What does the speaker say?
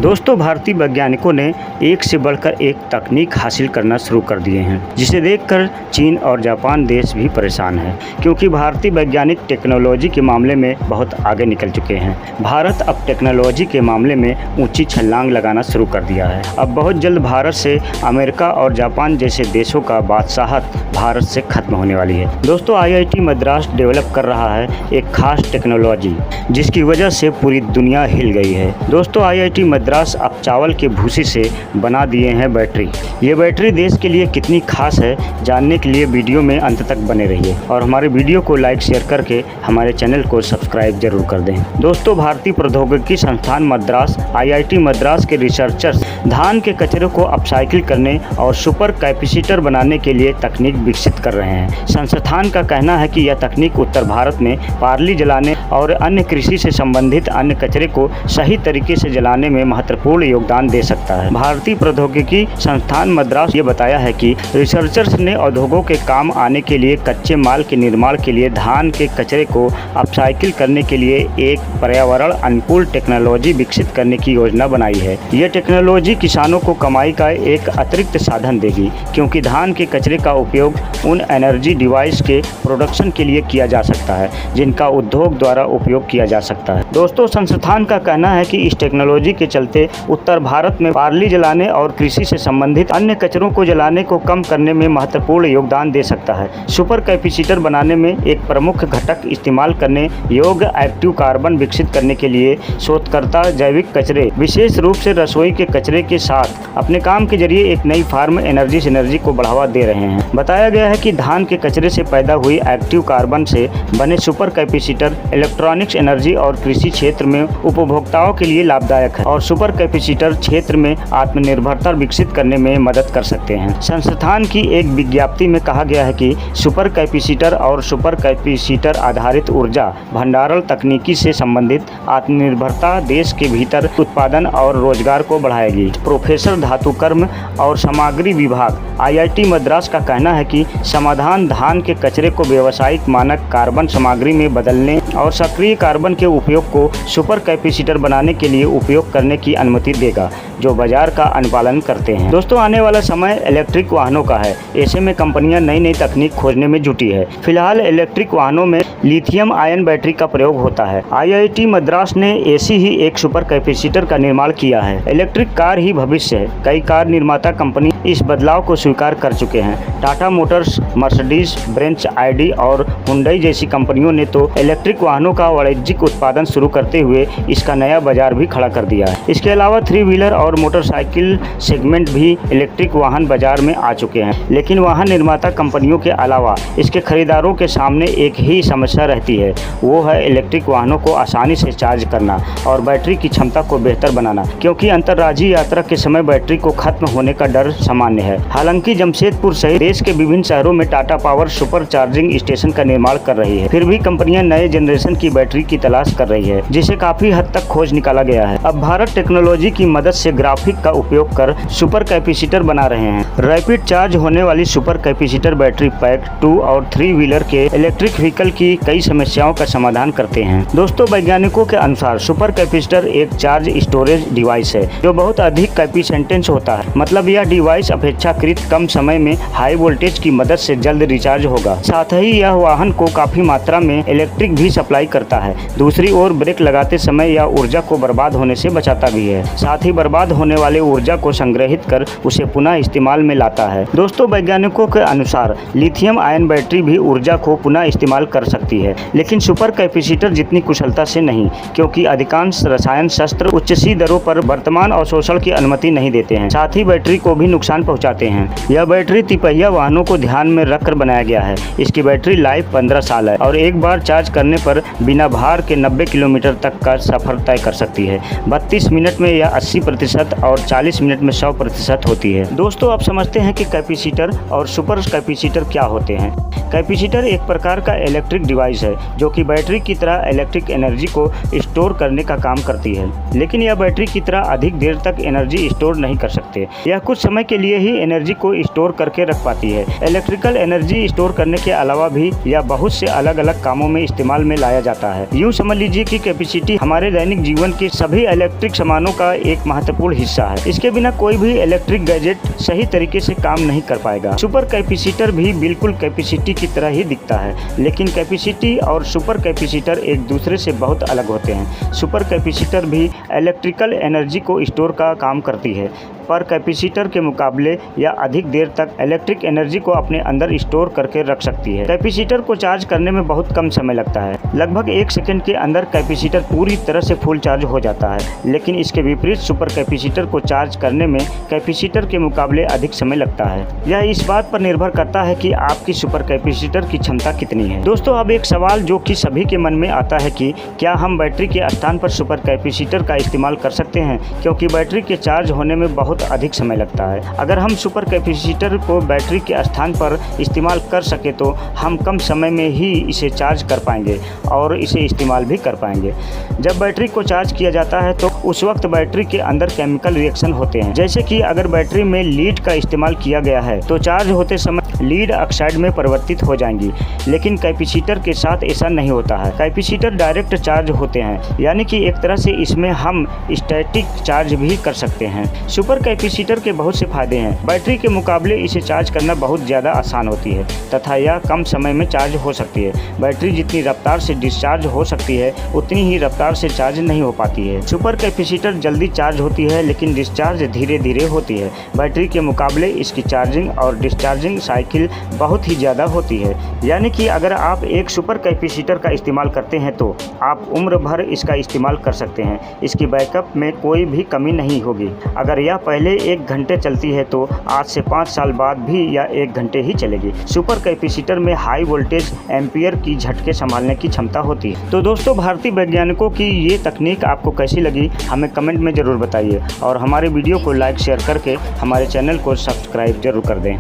दोस्तों, भारतीय वैज्ञानिकों ने एक से बढ़कर एक तकनीक हासिल करना शुरू कर दिए हैं, जिसे देखकर चीन और जापान देश भी परेशान है, क्योंकि भारतीय वैज्ञानिक टेक्नोलॉजी के मामले में बहुत आगे निकल चुके हैं। भारत अब टेक्नोलॉजी के मामले में ऊंची छलांग लगाना शुरू कर दिया है। अब बहुत जल्द भारत से अमेरिका और जापान जैसे देशों का बादशाहत भारत से खत्म होने वाली है। दोस्तों, IIT मद्रास डेवलप कर रहा है एक खास टेक्नोलॉजी, जिसकी वजह से पूरी दुनिया हिल गई है। दोस्तों, IIT मद्रास अब चावल के भूसी से बना दिए हैं बैटरी। ये बैटरी देश के लिए कितनी खास है, जानने के लिए वीडियो में अंत तक बने रहिए और हमारे वीडियो को लाइक शेयर करके हमारे चैनल को सब्सक्राइब जरूर कर दें। दोस्तों, भारतीय प्रौद्योगिकी संस्थान मद्रास IIT मद्रास के रिसर्चर्स धान के कचरे को अपसाइकिल करने और सुपर कैपेसिटर बनाने के लिए तकनीक विकसित कर रहे हैं। संस्थान का कहना है कि यह तकनीक उत्तर भारत में पार्ली जलाने और अन्य कृषि से संबंधित अन्य कचरे को सही तरीके से जलाने में महत्वपूर्ण योगदान दे सकता है। भारतीय प्रौद्योगिकी संस्थान मद्रास ये बताया है कि रिसर्चर्स ने उद्योगों के काम आने के लिए कच्चे माल के निर्माण के लिए धान के कचरे को अपसाइकिल करने के लिए एक पर्यावरण अनुकूल टेक्नोलॉजी विकसित करने की योजना बनाई है। यह टेक्नोलॉजी किसानों को कमाई का एक अतिरिक्त साधन देगी, क्योंकि धान के कचरे का उपयोग उन एनर्जी डिवाइस के प्रोडक्शन के लिए किया जा सकता है जिनका उद्योग द्वारा उपयोग किया जा सकता है। दोस्तों, संस्थान का कहना है कि इस टेक्नोलॉजी के चलते उत्तर भारत में पार्ली जलाने और कृषि से संबंधित अन्य कचरों को जलाने को कम करने में महत्वपूर्ण योगदान दे सकता है। सुपर कैपेसिटर बनाने में एक प्रमुख घटक इस्तेमाल करने योग्य एक्टिव कार्बन विकसित करने के लिए शोधकर्ता जैविक कचरे, विशेष रूप से रसोई के कचरे के साथ अपने काम के जरिए एक नई फार्म एनर्जी सिनर्जी को बढ़ावा दे रहे हैं। बताया गया है कि धान के कचरे से पैदा हुई एक्टिव कार्बन से बने सुपर कैपेसिटर इलेक्ट्रॉनिक्स, एनर्जी और कृषि क्षेत्र में उपभोक्ताओं के लिए लाभदायक है और सुपर कैपेसिटर क्षेत्र में आत्मनिर्भरता विकसित करने में मदद कर सकते हैं। संस्थान की एक विज्ञप्ति में कहा गया है कि सुपर कैपेसिटर और सुपर कैपेसिटर आधारित ऊर्जा भंडारण तकनीकी से संबंधित आत्मनिर्भरता देश के भीतर उत्पादन और रोजगार को बढ़ाएगी। प्रोफेसर धातुकर्म और सामग्री विभाग IIT मद्रास का कहना है कि समाधान धान के कचरे को व्यावसायिक मानक कार्बन सामग्री में बदलने और सक्रिय कार्बन के उपयोग को सुपर कैपेसिटर बनाने के लिए उपयोग करने की अनुमति देगा, जो बाजार का अनुपालन करते हैं। दोस्तों, आने वाला समय इलेक्ट्रिक वाहनों का है। ऐसे में कंपनियां नई नई तकनीक खोजने में जुटी है। फिलहाल इलेक्ट्रिक वाहनों में लिथियम आयन बैटरी का प्रयोग होता है। IIT मद्रास ने ऐसी ही एक सुपर कैपेसिटर का निर्माण किया है। इलेक्ट्रिक कार ही भविष्य है। कई कार निर्माता कंपनी इस बदलाव को स्वीकार कर चुके हैं। Tata Motors, Mercedes Benz, ID और हुंडई जैसी कंपनियों ने तो इलेक्ट्रिक वाहनों का वाणिज्यिक उत्पादन शुरू करते हुए इसका नया बाजार भी खड़ा कर दिया है। इसके अलावा 3 व्हीलर और मोटरसाइकिल सेगमेंट भी इलेक्ट्रिक वाहन बाजार में आ चुके हैं, लेकिन वाहन निर्माता कंपनियों के अलावा इसके खरीदारों के सामने एक ही समस्या रहती है, वो है इलेक्ट्रिक वाहनों को आसानी से चार्ज करना और बैटरी की क्षमता को बेहतर बनाना, क्योंकि अंतर्राज्यीय यात्रा के समय बैटरी को खत्म होने का डर सामान्य है। हालांकि जमशेदपुर सहित देश के विभिन्न शहरों में Tata power super charging station का निर्माण कर रही है। फिर भी कंपनियां नए जनरेशन की बैटरी की तलाश कर रही है, जिसे काफी हद तक खोज निकाला गया है। अब भारत टेक्नोलॉजी की मदद से ग्राफिक का उपयोग कर सुपर कैपेसिटर बना रहे हैं। रैपिड चार्ज होने वाली सुपर कैपेसिटर बैटरी पैक 2 और 3 व्हीलर के इलेक्ट्रिक व्हीकल की कई समस्याओं का समाधान करते हैं। दोस्तों, वैज्ञानिकों के अनुसार सुपर कैपेसिटर एक चार्ज स्टोरेज डिवाइस है जो बहुत अधिक कैपेसिटेंस होता है। मतलब यह डिवाइस अपेक्षाकृत कम समय में हाई वोल्टेज की मदद से जल्द रिचार्ज होगा। साथ ही यह वाहन को काफी मात्रा में इलेक्ट्रिक भी सप्लाई करता है। दूसरी ओर ब्रेक लगाते समय यह ऊर्जा को बर्बाद होने से बचाता भी है। साथ ही बर्बाद होने वाले ऊर्जा को संग्रहित कर उसे पुनः इस्तेमाल में लाता है। दोस्तों, वैज्ञानिकों के अनुसार लिथियम आयन बैटरी भी ऊर्जा को पुनः इस्तेमाल कर सकती है, लेकिन सुपर कैपेसिटर जितनी कुशलता से नहीं, क्योंकि अधिकांश रसायन शस्त्र उच्च सी दरों पर वर्तमान अवशोषण की अनुमति नहीं देते हैं। साथ ही बैटरी को भी नुकसान पहुंचाते हैं। यह बैटरी तिपहिया वाहनों को ध्यान में रखकर बनाया गया है। इसकी बैटरी लाइफ 15 साल है और एक बार चार्ज करने पर बिना भार के 90 किलोमीटर तक का सफर तय कर सकती है। 32 मिनट में यह 80% और 45 मिनट में 100% होती है। दोस्तों, आप समझते हैं कि कैपेसिटर और सुपर कैपेसिटर क्या होते हैं। कैपेसिटर एक प्रकार का इलेक्ट्रिक डिवाइस है जो कि बैटरी की तरह इलेक्ट्रिक एनर्जी को स्टोर करने का काम करती है, लेकिन यह बैटरी की तरह अधिक देर तक एनर्जी स्टोर नहीं कर सकते। यह कुछ समय के लिए ही एनर्जी को स्टोर करके रख पाती है। इलेक्ट्रिकल एनर्जी स्टोर करने के अलावा भी यह बहुत से अलग अलग कामों में इस्तेमाल में लाया जाता है। यूँ समझ लीजिए कि कैपेसिटी हमारे दैनिक जीवन के सभी इलेक्ट्रिक सामानों का एक महत्वपूर्ण हिस्सा है। इसके बिना कोई भी इलेक्ट्रिक गैजेट सही तरीके से काम नहीं कर पाएगा। सुपर कैपेसिटर भी बिल्कुल कैपेसिटी की तरह ही दिखता है, लेकिन कैपेसिटी और सुपर कैपेसिटर एक दूसरे से बहुत अलग होते हैं। सुपर कैपेसिटर भी इलेक्ट्रिकल एनर्जी को स्टोर का काम करती है, पर कैपेसिटर के मुकाबले यह अधिक देर तक इलेक्ट्रिक एनर्जी को अपने अंदर स्टोर करके रख सकती है। कैपेसिटर को चार्ज करने में बहुत कम समय लगता है। लगभग 1 सेकंड के अंदर कैपेसिटर पूरी तरह से फुल चार्ज हो जाता है, लेकिन इसके विपरीत सुपर कैपेसिटर को चार्ज करने में कैपेसिटर के मुकाबले अधिक समय लगता है। यह इस बात पर निर्भर करता है कि आपकी सुपर कैपेसिटर की क्षमता कितनी है। दोस्तों, अब एक सवाल जो कि सभी के मन में आता है कि क्या हम बैटरी के स्थान पर सुपर कैपेसिटर का इस्तेमाल कर सकते हैं, क्योंकि बैटरी के चार्ज होने में बहुत अधिक समय लगता है। अगर हम सुपर कैपेसिटर को बैटरी के स्थान पर इस्तेमाल कर सके तो हम कम समय में ही इसे चार्ज कर पाएंगे और इसे इस्तेमाल भी कर पाएंगे। जब बैटरी को चार्ज किया जाता है तो उस वक्त बैटरी के अंदर केमिकल रिएक्शन होते हैं। जैसे कि अगर बैटरी में लीड का इस्तेमाल किया गया है तो चार्ज होते समय लीड ऑक्साइड में परिवर्तित हो जाएंगी, लेकिन कैपेसिटर के साथ ऐसा नहीं होता है। कैपेसिटर डायरेक्ट चार्ज होते हैं, यानी कि एक तरह से इसमें हम स्टैटिक चार्ज भी कर सकते हैं। सुपर कैपेसिटर के बहुत से फायदे हैं। बैटरी के मुकाबले इसे चार्ज करना बहुत ज़्यादा आसान होती है तथा यह कम समय में चार्ज हो सकती है। बैटरी जितनी रफ्तार से डिस्चार्ज हो सकती है उतनी ही रफ्तार से चार्ज नहीं हो पाती है। सुपर कैपेसिटर जल्दी चार्ज होती है, लेकिन डिस्चार्ज धीरे धीरे होती है। बैटरी के मुकाबले इसकी चार्जिंग और डिस्चार्जिंग साइकिल बहुत ही ज़्यादा होती है, यानी कि अगर आप एक सुपर कैपेसिटर का इस्तेमाल करते हैं तो आप उम्र भर इसका इस्तेमाल कर सकते हैं। इसकी बैकअप में कोई भी कमी नहीं होगी। अगर यह पहले 1 घंटे चलती है तो आज से 5 साल बाद भी यह 1 घंटे ही चलेगी। सुपर कैपेसिटर में हाई वोल्टेज एम्पियर की झटके संभालने की क्षमता होती है। तो दोस्तों, भारतीय वैज्ञानिकों की ये तकनीक आपको कैसी लगी हमें कमेंट में ज़रूर बताइए और हमारे वीडियो को लाइक शेयर करके हमारे चैनल को सब्सक्राइब जरूर कर दें।